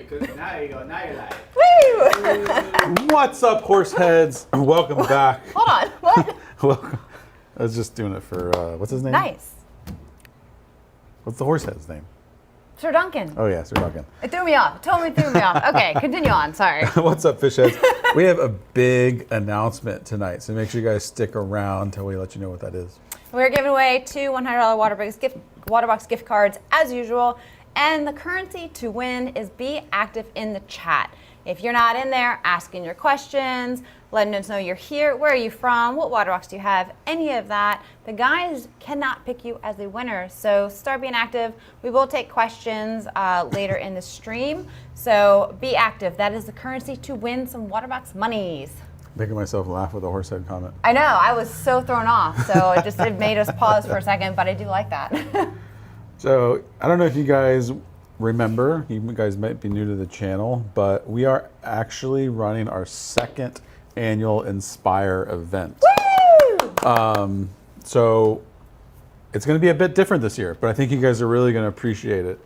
because now you go. Now you're live. Woo! What's up, horseheads? Welcome back. Hold on. What? Welcome. I was just doing it for what's his name? Nice. What's the horsehead's name? Sir Duncan. Oh yeah, Sir Duncan. It threw me off. It totally threw me off. Okay, continue on. Sorry. What's up, fish heads? We have a big announcement tonight, so make sure you guys stick around until we let you know what that is. We're giving away two $100 Waterbox gift cards as usual, and the currency to win is be active in the chat. If you're not in there, asking your questions, letting us know you're here, where are you from, what Waterbox do you have, any of that, the guys cannot pick you as a winner. So start being active. We will take questions later in the stream. So be active. That is the currency to win some Waterbox monies. Making myself laugh with a horsehead comment. I know, I was so thrown off. So it made us pause for a second, but I do like that. So I don't know if you guys remember, you guys might be new to the channel, but we are actually running our second annual Inspire event. Woo! So it's going to be a bit different this year, but I think you guys are really going to appreciate it.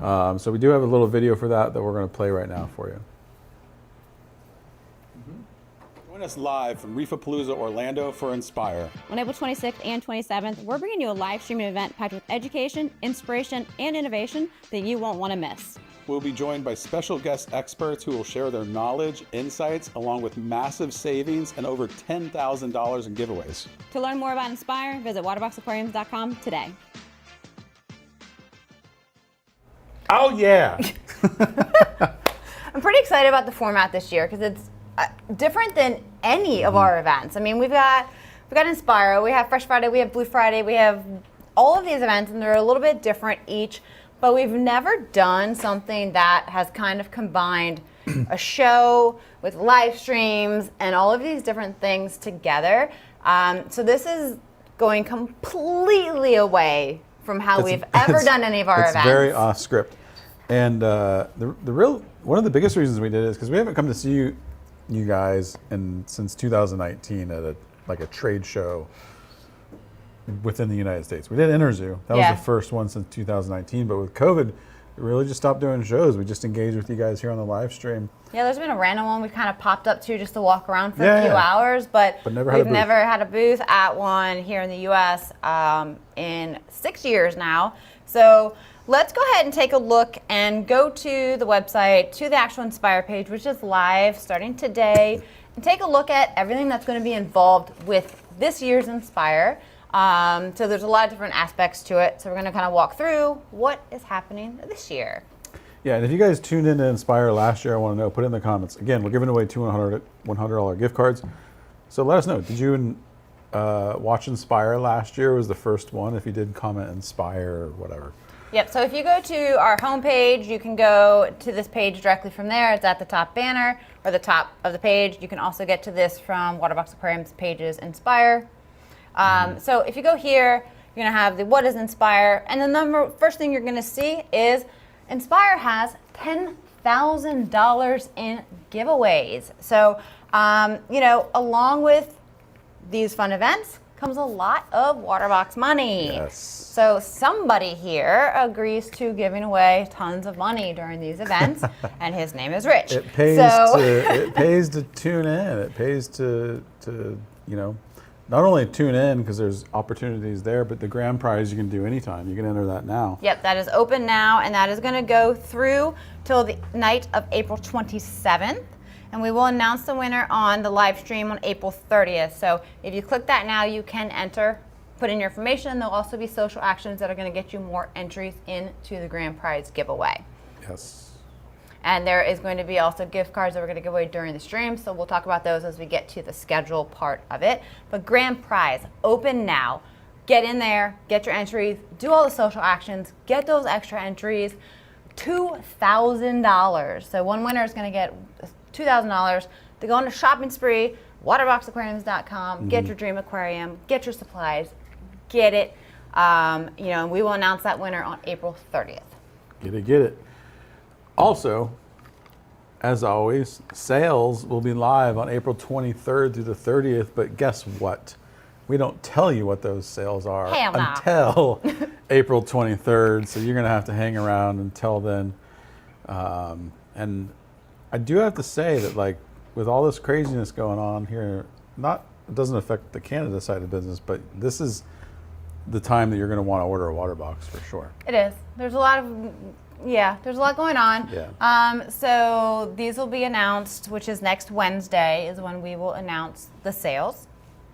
So we do have a little video for that we're going to play right now for you. Join us live from Reefapalooza Orlando for Inspire. On April 26th and 27th, we're bringing you a live streaming event packed with education, inspiration, and innovation that you won't want to miss. We'll be joined by special guest experts who will share their knowledge, insights, along with massive savings and over $10,000 in giveaways. To learn more about Inspire, visit waterboxaquariums.com today. Oh yeah! I'm pretty excited about the format this year because it's different than any of our events. I mean, we've got Inspire, we have Fresh Friday, we have Blue Friday, we have all of these events, and they're a little bit different each. But we've never done something that has kind of combined a show with live streams and all of these different things together. So this is going completely away from how we've ever done any of our events. It's very off script. And one of the biggest reasons we did it is because we haven't come to see you guys since 2019 at a trade show within the United States. We did Interzoo. That was the first one since 2019, but with COVID, we really just stopped doing shows. We just engaged with you guys here on the live stream. Yeah, there's been a random one we kind of popped up to just to walk around for a few hours, but we've never had a booth at one here in the US in 6 years now. So let's go ahead and take a look and go to the website, to the actual Inspire page, which is live starting today, and take a look at everything that's going to be involved with this year's Inspire. So there's a lot of different aspects to it. So we're going to kind of walk through what is happening this year. Yeah, and if you guys tuned in to Inspire last year, I want to know, put it in the comments. Again, we're giving away two $100 gift cards. So let us know, did you watch Inspire last year? Was the first one? If you did, comment Inspire or whatever. Yep, so if you go to our homepage, you can go to this page directly from there. It's at the top banner or the top of the page. You can also get to this from Waterbox Aquariums pages Inspire. So if you go here, you're going to have the what is Inspire, and the first thing you're going to see is Inspire has $10,000 in giveaways. So, along with these fun events comes a lot of Waterbox money. Yes. So somebody here agrees to giving away tons of money during these events, and his name is Rich. It pays to tune in. It pays to not only tune in because there's opportunities there, but the grand prize you can do anytime. You can enter that now. Yep, that is open now, and that is going to go through till the night of April 27th. And we will announce the winner on the live stream on April 30th. So if you click that now, you can enter, put in your information. There'll also be social actions that are going to get you more entries into the grand prize giveaway. Yes. And there is going to be also gift cards that we're going to give away during the stream. So we'll talk about those as we get to the schedule part of it. But grand prize, open now. Get in there, get your entries, do all the social actions, get those extra entries. $2,000. So one winner is going to get $2,000 to go on a shopping spree, waterboxaquariums.com, get your dream aquarium, get your supplies, get it. And we will announce that winner on April 30th. Get it. Also, as always, sales will be live on April 23rd through the 30th, but guess what? We don't tell you what those sales are until April 23rd, so you're going to have to hang around until then. And I do have to say that, like, with all this craziness going on here, it doesn't affect the Canada side of the business, but this is the time that you're going to want to order a water box for sure. It is. There's a lot going on. Yeah. So these will be announced, which is next Wednesday is when we will announce the sales.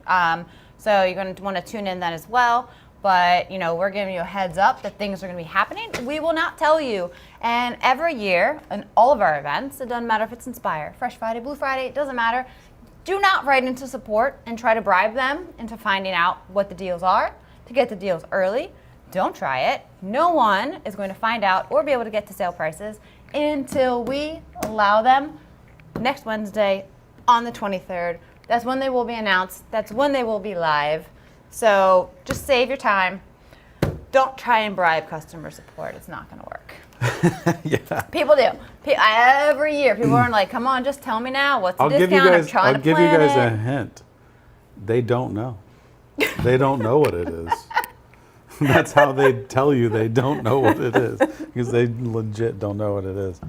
So you're going to want to tune in then as well. But, we're giving you a heads up that things are going to be happening. We will not tell you. And every year, in all of our events, it doesn't matter if it's Inspire, Fresh Friday, Blue Friday, it doesn't matter. Do not write into support and try to bribe them into finding out what the deals are. To get the deals early, don't try it. No one is going to find out or be able to get to sale prices until we allow them next Wednesday on the 23rd. That's when they will be announced. That's when they will be live. So just save your time. Don't try and bribe customer support. It's not going to work. Yeah. People do. Every year, people are like, come on, just tell me now. What's the discount? I'm trying to plan I'll give you guys it. a hint. They don't know. They don't know what it is. That's how they tell you they don't know what it is, because they legit don't know what it is.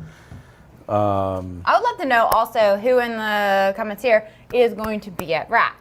I would love to know also who in the comments here is going to be at RAP.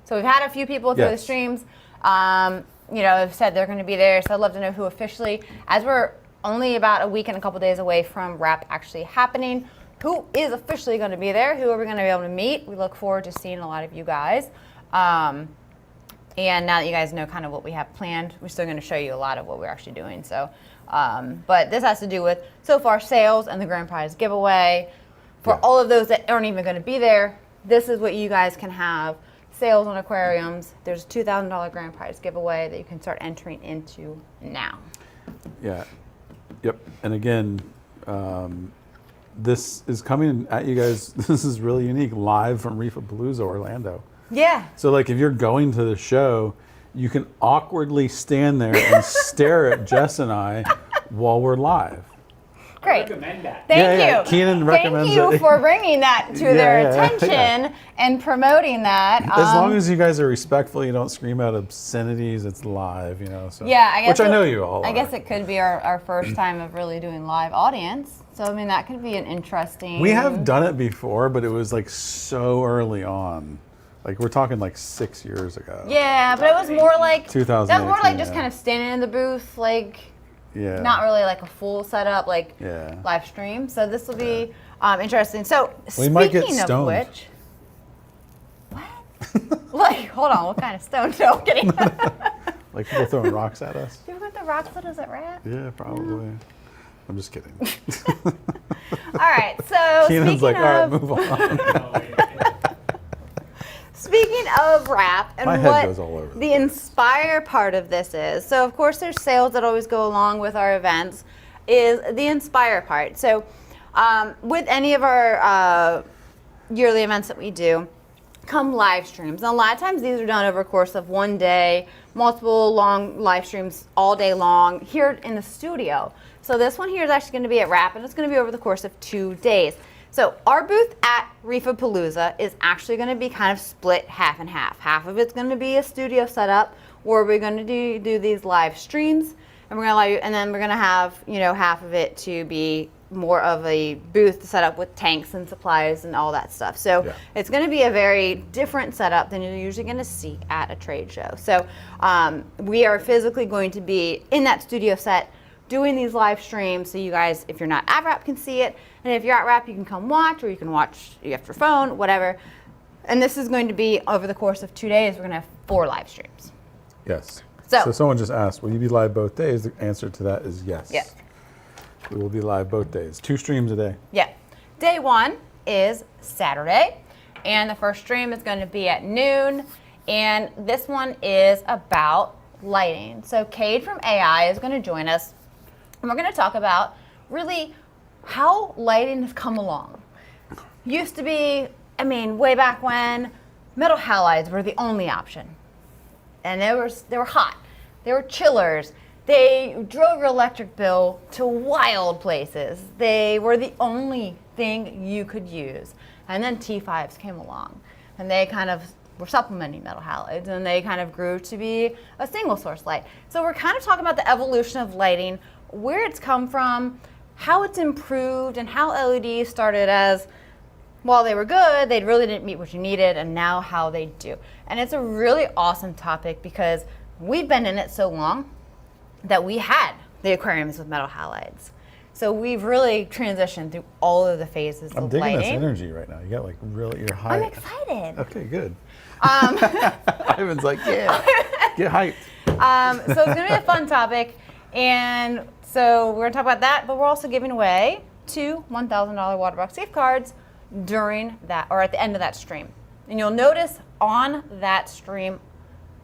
So we've had a few people through the streams, have said they're going to be there. So I'd love to know who officially, as we're only about a week and a couple days away from RAP actually happening, who is officially going to be there, who are we going to be able to meet. We look forward to seeing a lot of you guys. And now that you guys know kind of what we have planned, we're still going to show you a lot of what we're actually doing. So, but this has to do with, so far, sales and the grand prize giveaway. For all of those that aren't even going to be there, this is what you guys can have. Sales on aquariums. There's a $2,000 grand prize giveaway that you can start entering into now. Yeah. Yep. And again, this is coming at you guys. This is really unique, live from Reefapalooza Orlando. Yeah. So, like, if you're going to the show, you can awkwardly stand there and stare at Jess and I while we're live. Great. I recommend that. Thank Yeah, you. Keenan recommends Thank you it. for bringing that to their Yeah, attention and promoting that. As long as you guys are respectful, you don't scream out obscenities. It's live, So Yeah, I guess which I know you all. I are. guess it could be our first time of really doing live audience. So I mean that could be an interesting. We have done it before, but it was like so early on. Like we're talking like 6 years ago. Yeah, but it was more like 2018, that was more like just yeah. kind of standing in the booth, like Yeah. not really like a full setup, like Yeah. live stream. So this will be interesting. So We might get speaking of stoned. which, what? Like, hold on, what kind of stone? No, I'm kidding. Like people throwing rocks at us. Do you want the rocks at us at RAP? Yeah, probably. I'm just kidding. All right, so Keenan's speaking like, all right, of move on. speaking of RAP and My head what goes all over the the Inspire part of this is, so of course there's sales that always go along with our events, is the Inspire part. So with any of our yearly events that we do, come live streams. And a lot of times these are done over a course of one day, multiple long live streams all day long here in the studio. So this one here is actually going to be at RAP, and it's going to be over the course of 2 days. So our booth at Reefapalooza is actually going to be kind of split half and half. Half of it's going to be a studio setup where we're going to do these live streams, and we're going to allow you, and then we're going to have half of it to be more of a booth set up with tanks and supplies and all that stuff. So Yeah. it's going to be a very different setup than you're usually going to see at a trade show. So we are physically going to be in that studio set doing these live streams, so you guys, if you're not at RAP, can see it, and if you're at RAP, you can come watch, or you can watch you have your phone, whatever. And this is going to be over the course of 2 days. We're going to have 4 live streams. Yes. So- So someone just asked, will you be live both days? The answer to that is yes. Yes. We will be live both days. 2 streams a day. Yeah. Day 1 is Saturday, and the first stream is going to be at noon, and this one is about lighting. So Cade from AI is going to join us, and we're going to talk about really how lighting has come along. Used to be, way back when, metal halides were the only option. And they were hot. They were chillers. They drove your electric bill to wild places. They were the only thing you could use. And then T5s came along, and they kind of were supplementing metal halides, and they kind of grew to be a single source light. So we're kind of talking about the evolution of lighting, where it's come from, how it's improved and how LEDs started as, while they were good, they really didn't meet what you needed, and now how they do. And it's a really awesome topic because we've been in it so long that we had the aquariums with metal halides. So we've really transitioned through all of the phases I'm of digging lighting. this energy right now. You got like really, you're high. I'm excited. Okay, good. Ivan's like, yeah, get hyped. So it's gonna be a fun topic, and so we're gonna talk about that, but we're also giving away 2 $1,000 Waterbox gift cards during that, or at the end of that stream. And you'll notice on that stream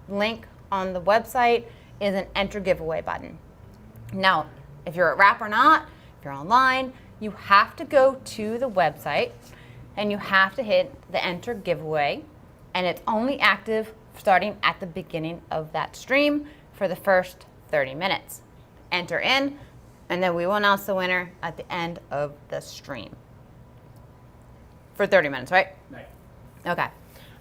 link on the website is an enter giveaway button. Now, if you're at RAP or not, if you're online, you have to go to the website and you have to hit the enter giveaway, and it's only active starting at the beginning of that stream for the first 30 minutes. Enter in, and then we will announce the winner at the end of the stream. For 30 minutes, right? Nice. Okay.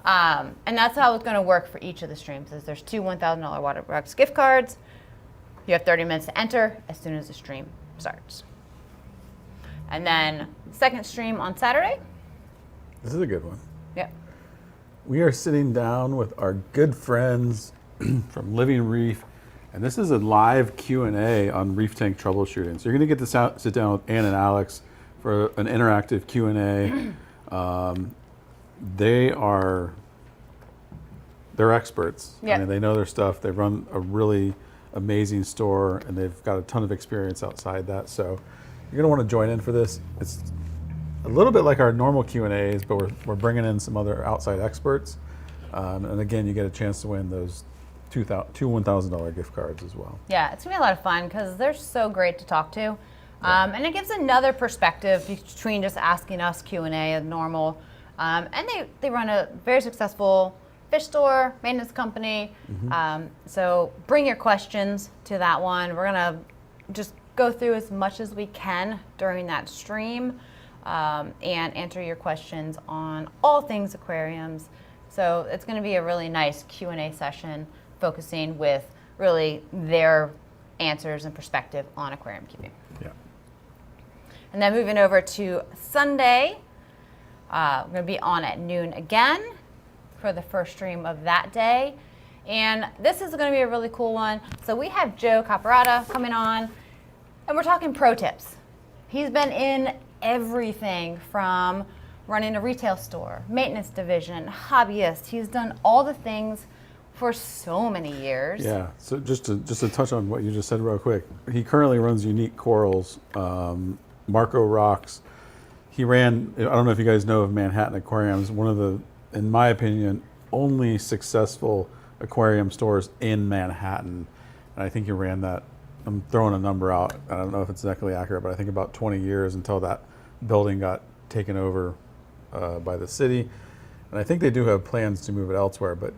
And that's how it's going to work for each of the streams. Is there's 2 $1,000 Waterbox gift cards. You have 30 minutes to enter as soon as the stream starts. And then second stream on Saturday. This is a good one. Yep. We are sitting down with our good friends from Living Reef, and this is a live Q&A on reef tank troubleshooting. So you're going to get to sit down with Ann and Alex for an interactive Q&A. They're experts. Yep. I mean, they know their stuff. They run a really amazing store, and they've got a ton of experience outside that. So you're going to want to join in for this. It's a little bit like our normal Q&As, but we're bringing in some other outside experts. And again, you get a chance to win those two $1,000 gift cards as well. Yeah, it's going to be a lot of fun because they're so great to talk to. And it gives another perspective between just asking us Q&A and normal. And they run a very successful fish store, maintenance company. So bring your questions to that one. We're going to just go through as much as we can during that stream and answer your questions on all things aquariums. So it's going to be a really nice Q&A session focusing with really their answers and perspective on aquarium keeping. Yeah. And then moving over to Sunday, we're going to be on at noon again for the first stream of that day. And this is going to be a really cool one. So we have Joe Caparata coming on, and we're talking pro tips. He's been in everything from running a retail store, maintenance division, hobbyist. He's done all the things for so many years. Yeah, so just to touch on what you just said real quick, he currently runs Unique Corals, Marco Rocks. He ran, I don't know if you guys know of Manhattan Aquariums, one of the, in my opinion, only successful aquarium stores in Manhattan. And I think he ran that, I'm throwing a number out, I don't know if it's exactly accurate, but I think about 20 years until that building got taken over by the city. And I think they do have plans to move it elsewhere, but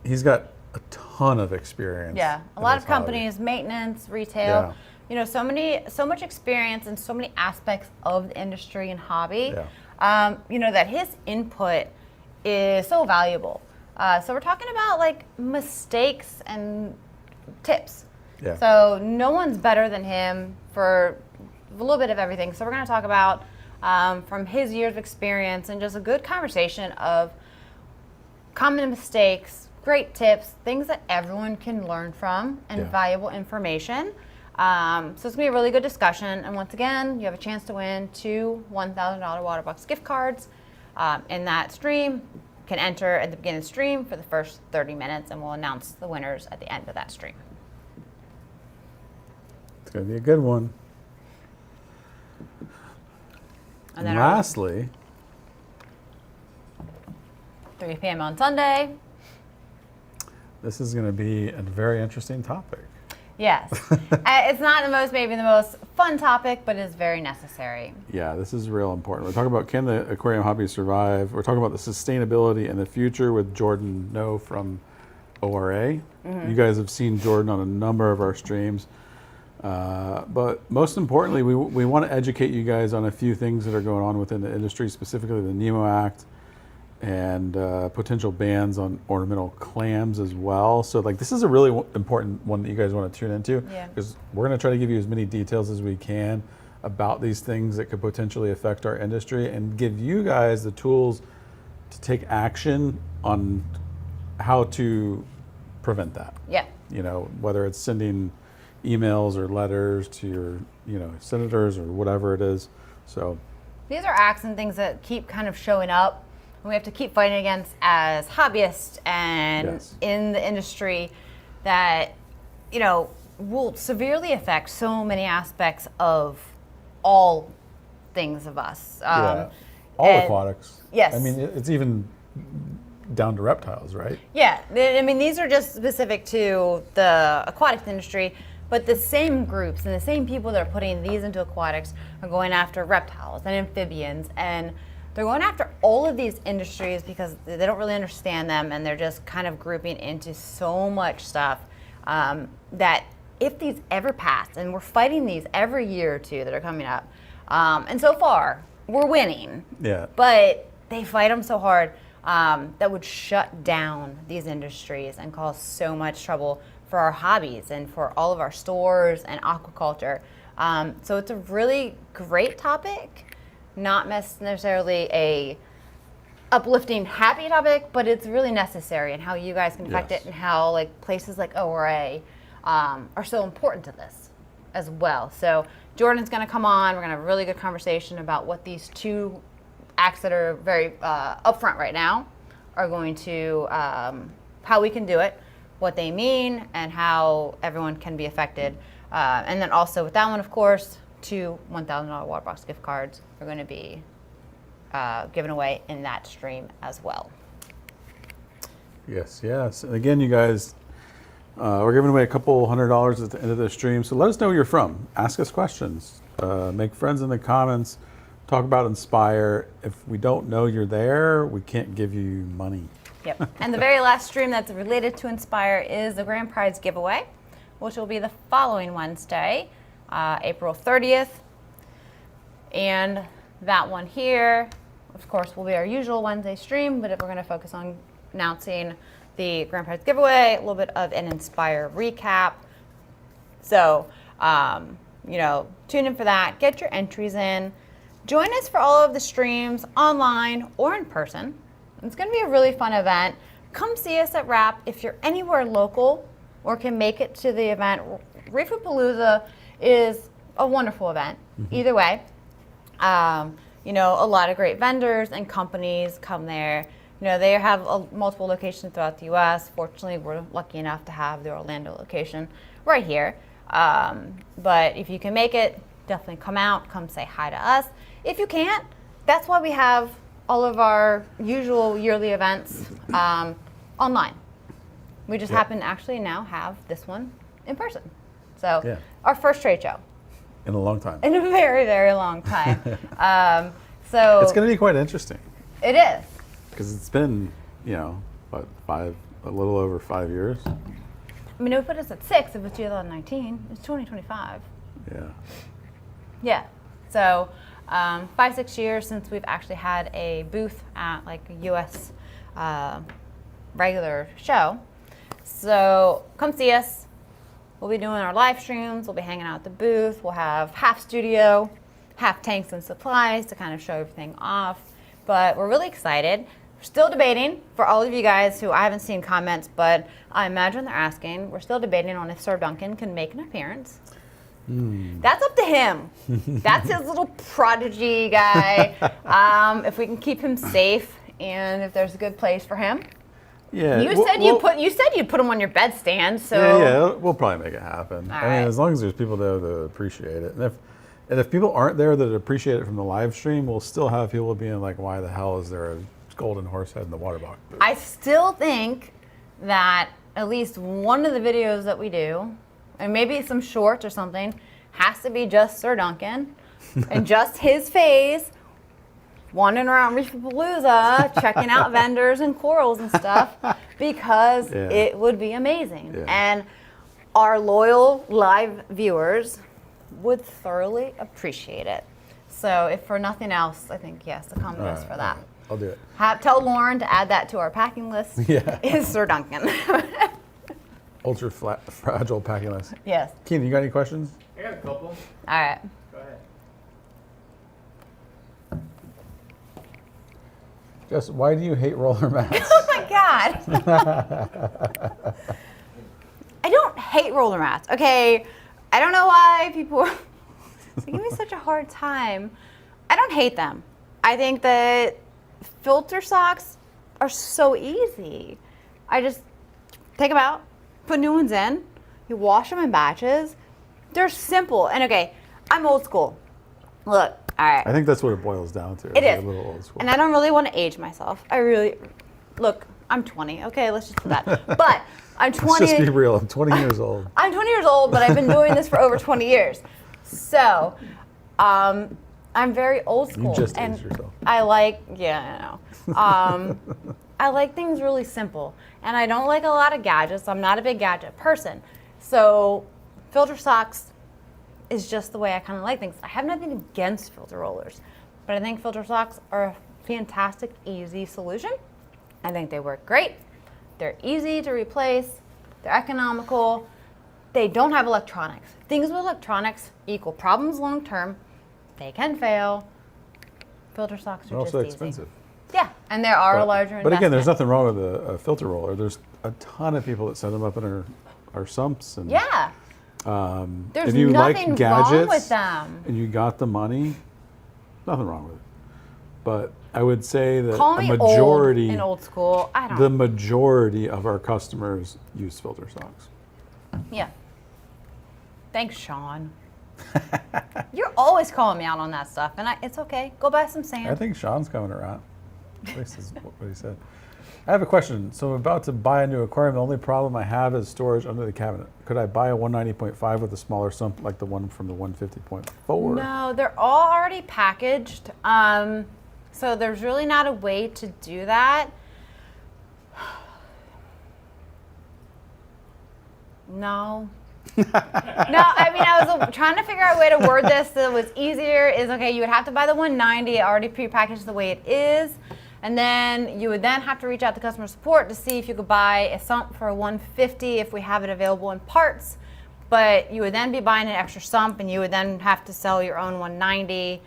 he's got a ton of experience. Yeah, a lot of companies, maintenance, retail, you know, so much experience and so many aspects of the industry and hobby, you know, that his input is so valuable. So we're talking about like mistakes and tips. Yeah. So no one's better than him for a little bit of everything. So we're going to talk about from his years of experience and just a good conversation of common mistakes, great tips, things that everyone can learn from, and valuable information. So it's going to be a really good discussion. And once again, you have a chance to win 2 $1,000 Waterbox gift cards in that stream. You can enter at the beginning of the stream for the first 30 minutes, and we'll announce the winners at the end of that stream. It's going to be a good one. And then lastly, 3 p.m. on Sunday. this is going to be a very interesting topic. Yes. It's not maybe the most fun topic, but it's very necessary. Yeah, this is real important. We're talking about, can the aquarium hobby survive? We're talking about the sustainability and the future with Jordan No from ORA. You guys have seen Jordan on a number of our streams. But most importantly, we want to educate you guys on a few things that are going on within the industry, specifically the NEMO Act and potential bans on ornamental clams as well. So like, this is a really important one that you guys want to tune into, because we're going to try to give you as many details as we can about these things that could potentially affect our industry and give you guys the tools to take action on how to prevent that. Yeah. You know, whether it's sending emails or letters to your, you know, senators or whatever it is. So these are acts and things that keep kind of showing up, and we have to keep fighting against as hobbyists and Yes. in the industry that, you know, will severely affect so many aspects of all things of us. yeah, all and- aquatics. yes. I mean, it's even down to reptiles, right? Yeah, I mean, these are just specific to the aquatics industry, but the same groups and the same people that are putting these into aquatics are going after reptiles and amphibians, and they're going after all of these industries because they don't really understand them, and they're just kind of grouping into so much stuff that if these ever pass, and we're fighting these every year or two that are coming up, and so far we're winning. Yeah. But they fight them so hard that would shut down these industries and cause so much trouble for our hobbies and for all of our stores and aquaculture. So it's a really great topic, not necessarily a uplifting, happy topic, but it's really necessary, and how you guys can affect Yes. it, and how like places like ORA are so important to this as well. So Jordan's going to come on. We're going to have a really good conversation about what these two acts that are very upfront right now are going to, how we can do it, what they mean, and how everyone can be affected. And then also with that one, of course, 2 $1,000 Waterbox gift cards are going to be given away in that stream as well. Yes, yes. And again, you guys, we're giving away a couple $100 at the end of the stream. So let us know where you're from. Ask us questions. Make friends in the comments. Talk about Inspire. If we don't know you're there, we can't give you money. Yep. And the very last stream that's related to Inspire is the grand prize giveaway, which will be the following Wednesday, April 30th. And that one here, of course, will be our usual Wednesday stream, but we're going to focus on announcing the grand prize giveaway, a little bit of an Inspire recap. So, you know, tune in for that. Get your entries in. Join us for all of the streams online or in person. It's going to be a really fun event. Come see us at RAP if you're anywhere local or can make it to the event. Reefapalooza is a wonderful event. Either way, you know, a lot of great vendors and companies come there. You know, they have multiple locations throughout the U.S. Fortunately, we're lucky enough to have the Orlando location right here. But if you can make it, definitely come out, come say hi to us. If you can't, that's why we have all of our usual yearly events online. We just happen to actually now have this one in person. So our first trade show. In a long time. In a very, very long time. So It's going to be quite interesting. It is. Because it's been, you know, what, a little over 5 years? I mean, it would put us at 6 if it's 2019. It's 2025. Yeah. Yeah. So 5-6 years since we've actually had a booth at like a U.S. Regular show. So come see us. We'll be doing our live streams. We'll be hanging out at the booth. We'll have half studio, half tanks and supplies to kind of show everything off. But we're really excited. We're still debating for all of you guys who I haven't seen comments, but I imagine they're asking. We're still debating on if Sir Duncan can make an appearance. That's up to him. That's his little prodigy guy. If we can keep him safe and if there's a good place for him. Yeah. You said you'd put him on your bedstand, so Yeah, we'll probably make it happen. All I mean, right. as long as there's people there that appreciate it. And if people aren't there that appreciate it from the live stream, we'll still have people being like, why the hell is there a golden horse head in the water box booth? I still think that at least one of the videos that we do, and maybe some shorts or something, has to be just Sir Duncan and just his face wandering around Reefapalooza, checking out vendors and corals and stuff, because it would be amazing. Yeah. And our loyal live viewers would thoroughly appreciate it. So if for nothing else, I think he has to come to us for that. I'll do it. Tell Lauren to add that to our packing list. Yeah. Is Sir Duncan. Ultra fragile packing list. Yes. Keenan, you got any questions? I got a couple. All right. Go ahead. Jess, why do you hate roller mats? Oh my God. I don't hate roller mats. Okay, I don't know why people they give me such a hard time. I don't hate them. I think that filter socks are so easy. I just take them out, put new ones in, you wash them in batches. They're simple. And okay, I'm old school. Look, all right. I think that's what it boils down to. It is. A little old school. And I don't really want to age myself. Look, I'm 20. Okay, let's just do that. But I'm 20. Let's just be real. I'm 20 years old. I'm 20 years old, but I've been doing this for over 20 years. So, I'm very old school. You just and aged yourself. I like things really simple. And I don't like a lot of gadgets. I'm not a big gadget person. So, filter socks is just the way I kind of like things. I have nothing against filter rollers, but I think filter socks are a fantastic, easy solution. I think they work great. They're easy to replace. They're economical. They don't have electronics. Things with electronics equal problems long term. They can fail. Filter socks They're are just also easy. expensive. Yeah, and there are a larger investment. But again, there's nothing wrong with a filter roller. There's a ton of people that set them up in our sumps. And, Yeah. There's if you nothing like gadgets wrong with them. and you got the money, nothing wrong with it. But I would say that Call a me majority, old and old school. I don't the majority of our customers use filter socks. Yeah. Thanks, Sean. You're always calling me out on that stuff, and it's okay. Go buy some sand. I think Sean's coming around. At least is what he said. I have a question. So I'm about to buy a new aquarium. The only problem I have is storage under the cabinet. Could I buy a 190.5 with a smaller sump like the one from the 150.4? No, they're all already packaged. So there's really not a way to do that. No. No, I mean, I was trying to figure out a way to word this that was easier. Is okay, you would have to buy the 190, already prepackaged the way it is. And then you would then have to reach out to customer support to see if you could buy a sump for a 150 if we have it available in parts. But you would then be buying an extra sump, and you would then have to sell your own 190.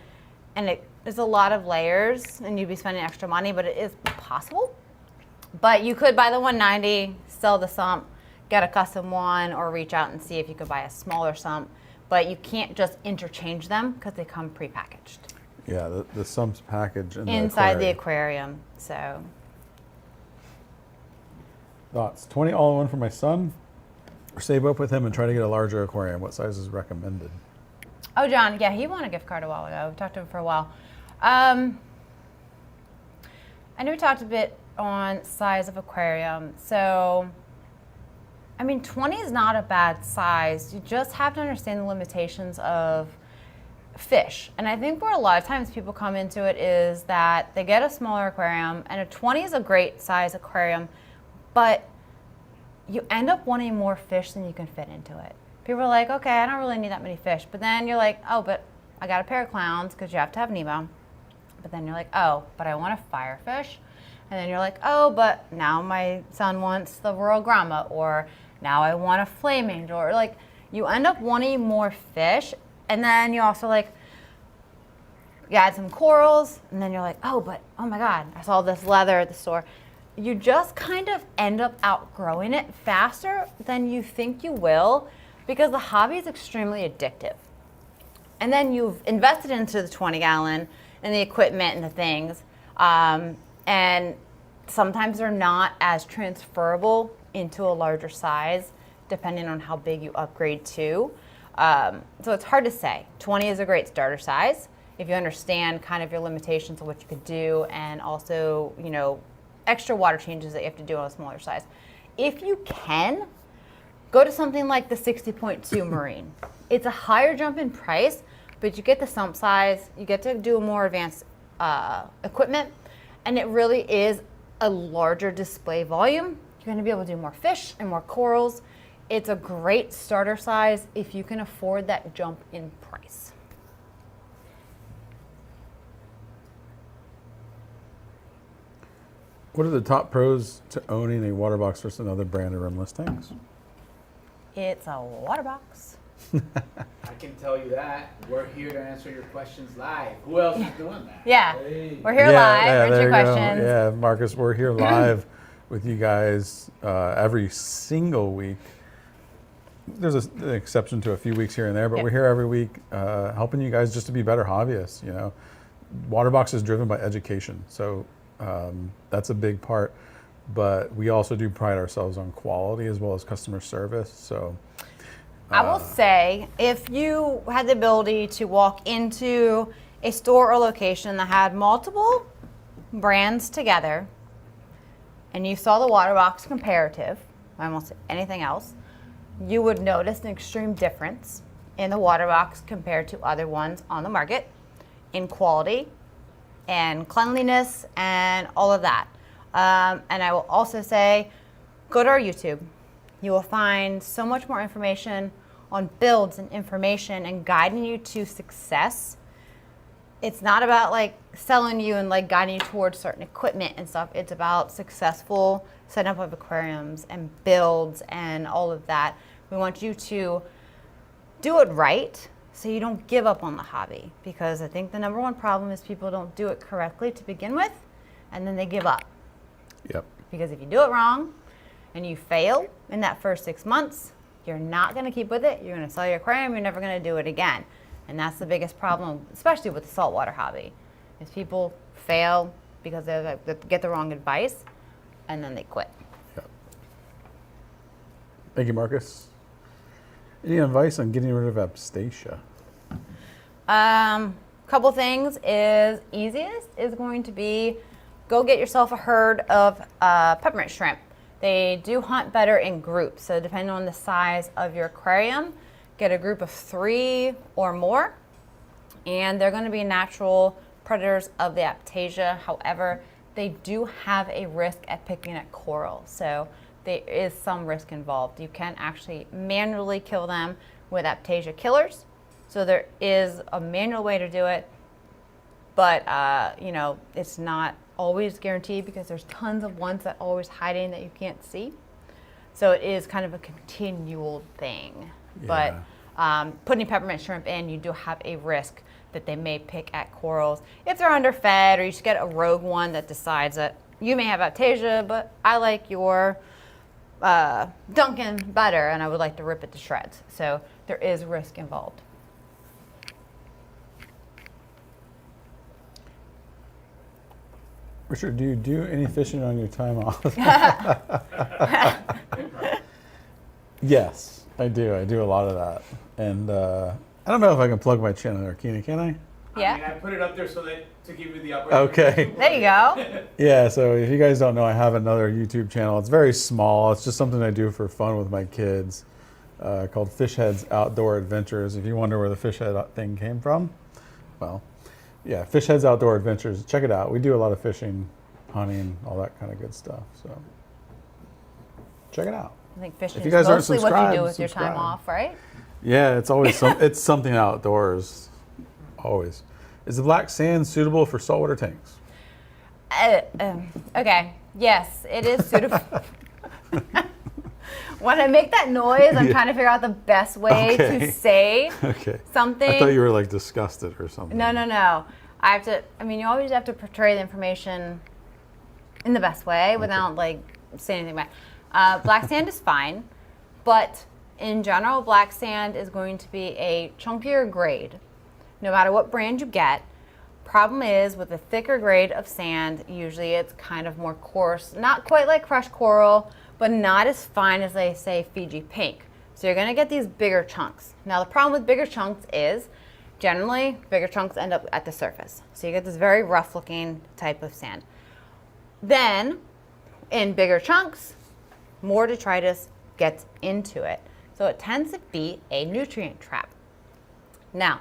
And it is a lot of layers, and you'd be spending extra money, but it is possible. But you could buy the 190, sell the sump, get a custom one, or reach out and see if you could buy a smaller sump. But you can't just interchange them because they come prepackaged. Yeah, the sumps package Inside the aquarium. So thoughts? 20 all-in-one for my son, or save up with him and try to get a larger aquarium. What size is recommended? Oh, John, yeah, he won a gift card a while ago. We talked to him for a while. I know we talked a bit on size of aquarium. So, I mean, 20 is not a bad size. You just have to understand the limitations of fish. And I think where a lot of times people come into it is that they get a smaller aquarium, and a 20 is a great size aquarium, but you end up wanting more fish than you can fit into it. People are like, okay, I don't really need that many fish. But then you're like, oh, but I got a pair of clowns because you have to have Nemo. But then you're like, oh, but I want a firefish. And then you're like, oh, but now my son wants the Royal Gromma, or now I want a flame angel. Or like, you end up wanting more fish. And then you also like, you add some corals, and then you're like, oh, but oh my God, I saw this leather at the store. You just kind of end up outgrowing it faster than you think you will, because the hobby is extremely addictive. And then you've invested into the 20-gallon and the equipment and the things, and sometimes they're not as transferable into a larger size, depending on how big you upgrade to. So it's hard to say. 20 is a great starter size if you understand kind of your limitations of what you could do, and also, you know, extra water changes that you have to do on a smaller size. If you can, go to something like the 60.2 Marine. It's a higher jump in price, but you get the sump size, you get to do more advanced equipment, and it really is a larger display volume. You're going to be able to do more fish and more corals. It's a great starter size if you can afford that jump in price. What are the top pros to owning a Waterbox versus another brand of rimless tanks? It's a water box. I can tell you that. We're here to answer your questions live. Who else is doing that? Yeah. Hey. We're here live. Answer there your you go. questions. Yeah, Marcus, we're here live with you guys every single week. There's an exception to a few weeks here and there, but Yep. we're here every week helping you guys just to be better hobbyists. You know, Waterbox is driven by education, so that's a big part. But we also do pride ourselves on quality as well as customer service. So I will say, if you had the ability to walk into a store or location that had multiple brands together, and you saw the Waterbox comparative, almost anything else, you would notice an extreme difference in the Waterbox compared to other ones on the market in quality and cleanliness and all of that. And I will also say, go to our YouTube. You will find so much more information on builds and information and guiding you to success. It's not about like selling you and like guiding you towards certain equipment and stuff. It's about successful setup of aquariums and builds and all of that. We want you to do it right so you don't give up on the hobby, because I think the number one problem is people don't do it correctly to begin with and then they give up. yep. Because if you do it wrong and you fail in that first 6 months, you're not going to keep with it. You're going to sell your aquarium. You're never going to do it again. And that's the biggest problem, especially with the saltwater hobby, is people fail because they get the wrong advice and then they quit. Yep. Thank you, Marcus. Any advice on getting rid of abstatia? Couple things is easiest is going to be go get yourself a herd of peppermint shrimp. They do hunt better in groups, so depending on the size of your aquarium, get a group of 3 or more, and they're going to be natural predators of the aptasia. However, they do have a risk at picking at coral, so there is some risk involved. You can actually manually kill them with aptasia killers, so there is a manual way to do it, but you know, it's not always guaranteed because there's tons of ones that are always hiding that you can't see. So it is kind of a continual thing. Yeah. But putting peppermint shrimp in, you do have a risk that they may pick at corals if they're underfed, or you just get a rogue one that decides that you may have aptasia, but I like your Duncan better and I would like to rip it to shreds. So there is risk involved. Richard, do you do any fishing on your time off? Yes, I do. I do a lot of that. And I don't know if I can plug my channel there, Keena, can I? Yeah. I mean, I put it up there so that to give you the opportunity. Okay. There you go. Yeah, so if you guys don't know, I have another YouTube channel. It's very small. It's just something I do for fun with my kids called Fishhead's Outdoor Adventures. If you wonder where the Fishhead thing came from, well, yeah, Fishhead's Outdoor Adventures. Check it out. We do a lot of fishing, hunting, all that kind of good stuff. So check it out. I think fishing If you is guys aren't mostly what you subscribed, do with your time subscribe. off, right? Yeah, it's always it's something outdoors. Always. Is the black sand suitable for saltwater tanks? Okay. Yes, it is suitable. When I make that noise, I'm trying to figure out the best way Okay. to say Okay. something. I thought you were like disgusted or something. No. I have to. I mean, you always have to portray the information in the best way without like saying anything bad. Black sand is fine, but in general, black sand is going to be a chunkier grade, no matter what brand you get. Problem is, with a thicker grade of sand, usually it's kind of more coarse, not quite like crushed coral, but not as fine as they say Fiji pink. So you're gonna get these bigger chunks. Now the problem with bigger chunks is, generally, bigger chunks end up at the surface. So you get this very rough looking type of sand. Then, in bigger chunks, more detritus gets into it. So it tends to be a nutrient trap. Now,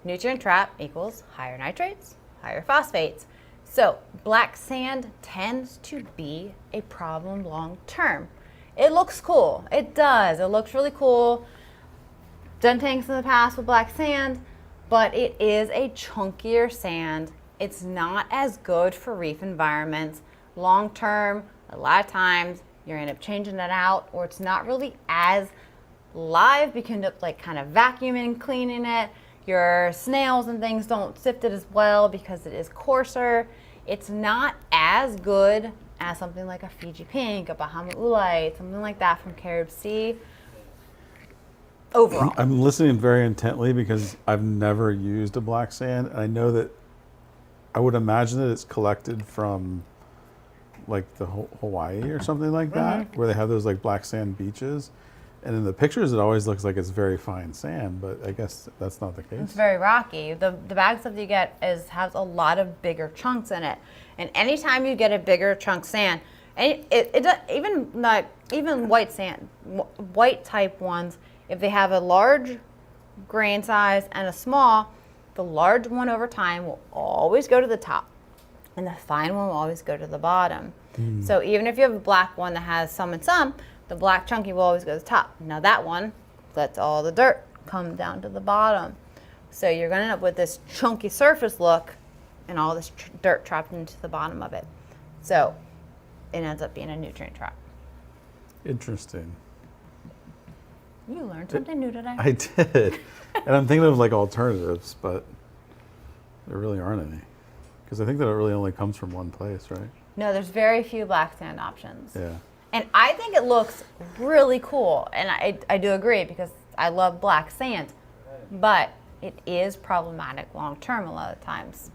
nutrient trap equals higher nitrates, higher phosphates. So black sand tends to be a problem long term. It looks cool. It does. It looks really cool. Done tanks in the past with black sand, but it is a chunkier sand. It's not as good for reef environments. Long term, a lot of times you're gonna end up changing it out, or it's not really as live, you can end up like kind of vacuuming and cleaning it. Your snails and things don't sift it as well because it is coarser. It's not as good as something like a Fiji Pink, a Bahama Oolite, something like that from Carib Sea. Overall. I'm listening very intently because I've never used a black sand. And I know that I would imagine that it's collected from like the Hawaii or something like that, where they have those like black sand beaches. And in the pictures, it always looks like it's very fine sand, but I guess that's not the case. It's very rocky. The bag stuff you get has a lot of bigger chunks in it. And anytime you get a bigger chunk sand, and even white sand, white type ones, if they have a large grain size and a small, the large one over time will always go to the top, and the fine one will always go to the bottom. So even if you have a black one that has some and some, the black chunky will always go to the top. Now that one lets all the dirt come down to the bottom. So you're going to end up with this chunky surface look and all this dirt trapped into the bottom of it. So it ends up being a nutrient trap. Interesting. You learned something new today. I did. And I'm thinking of like alternatives, but there really aren't any. Because I think that it really only comes from one place, right? No, there's very few black sand options. Yeah. And I think it looks really cool. And I do agree because I love black sand. But it is problematic long term a lot of times.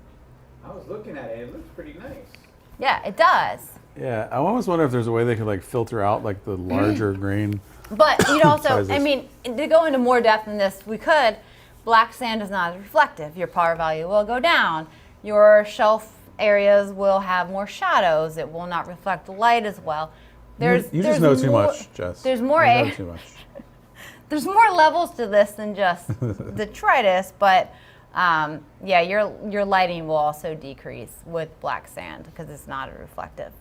I was looking at it. It looks pretty nice. Yeah, it does. Yeah, I almost wonder if there's a way they could like filter out like the larger grain. But you'd also, sizes. I mean, to go into more depth in this, we could. Black sand is not as reflective. Your par value will go down. Your shelf areas will have more shadows. It will not reflect the light as well. You just know too much, Jess. There's more You know too much. There's more levels to this than just detritus, but yeah, your lighting will also decrease with black sand because it's not reflective.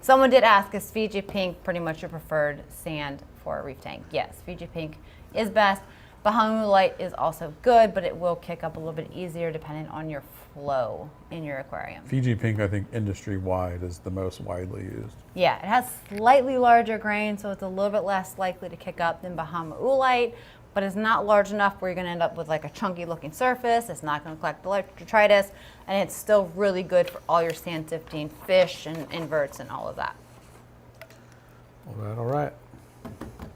Someone did ask, is Fiji Pink pretty much your preferred sand for a reef tank? Yes, Fiji Pink is best. Bahama Light is also good, but it will kick up a little bit easier depending on your flow in your aquarium. Fiji Pink, I think industry-wide is the most widely used. Yeah, it has slightly larger grain, so it's a little bit less likely to kick up than Bahama Oolite, but it's not large enough where you're going to end up with like a chunky looking surface. It's not going to collect detritus, and it's still really good for all your sand sifting fish and inverts and all of that. All right.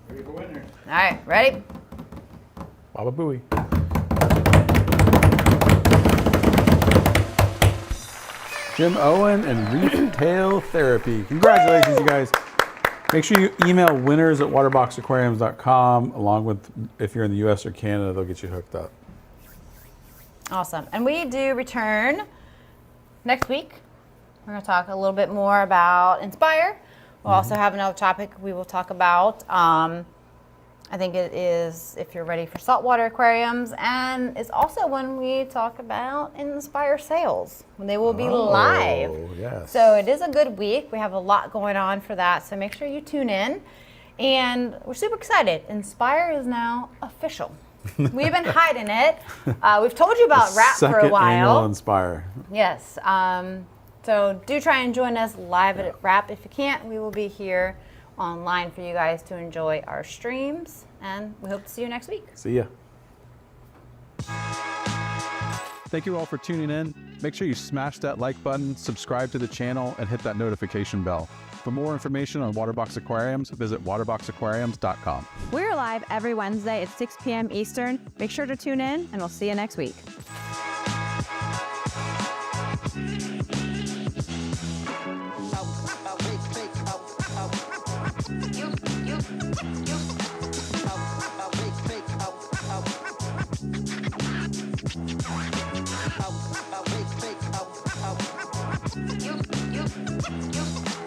Ready for winter. All right, ready? Baba Booey. Jim Owen and Reef Tail Therapy. Congratulations, you guys. Make sure you email winners at waterboxaquariums.com, along with, if you're in the US or Canada, they'll get you hooked up. Awesome. And we do return next week. We're going to talk a little bit more about Inspire. We'll also have another topic we will talk about. I think it is if you're ready for saltwater aquariums, and it's also when we talk about Inspire sales, when they will be live. Yes. So it is a good week. We have a lot going on for that, so make sure you tune in. And we're super excited. Inspire is now official. We've been hiding it. We've told you about RAP for a Second while. annual Inspire. Yes. So do try and join us live at RAP. If you can't, we will be here online for you guys to enjoy our streams, and we hope to see you next week. See ya. Thank you all for tuning in. Make sure you smash that like button, subscribe to the channel, and hit that notification bell. For more information on Waterbox Aquariums, visit waterboxaquariums.com. We're live every Wednesday at 6 p.m. Eastern. Make sure to tune in, and we'll see you next week. You